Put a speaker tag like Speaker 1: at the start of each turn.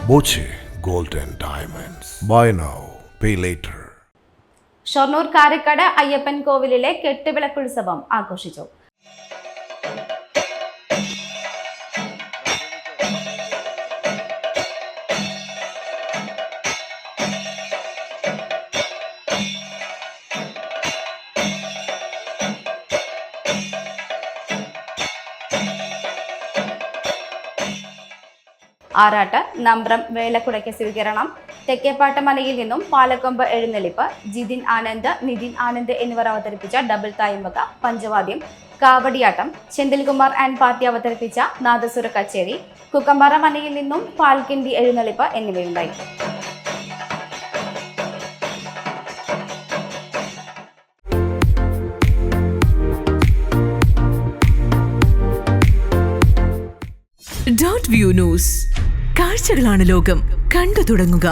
Speaker 1: Boche Gold and Diamonds. Buy now, pay later.
Speaker 2: Shoranur Karakkad Ayyappan കോവിലിലെ കെട്ടുവിളക്കുത്സവം ആഘോഷിച്ചു. ആറാട്ട്, നമ്പ്രം, വേലക്കുടയ്ക്ക് സ്വീകരണം, തെക്കേപ്പാട്ട് മനയിൽ നിന്നും പാലക്കൊമ്പ് എഴുന്നള്ളിപ്പ്, ജിതിൻ ആനന്ദ്, നിതിൻ ആനന്ദ് എന്നിവർ അവതരിപ്പിച്ച ഡബിൾ തായമ്പക, പഞ്ചവാദ്യം, കാവടിയാട്ടം, ചെന്തിൽകുമാർ ആൻഡ് പാർട്ടി അവതരിപ്പിച്ച നാദസുര കച്ചേരി, കുക്കമ്പാറ മനയിൽ നിന്നും പാൽക്കിണ്ടി എഴുന്നള്ളിപ്പ് എന്നിവയുണ്ടായി.
Speaker 3: .view ന്യൂസ്, കാഴ്ചകളാണ് ലോകം, കണ്ടു തുടങ്ങുക.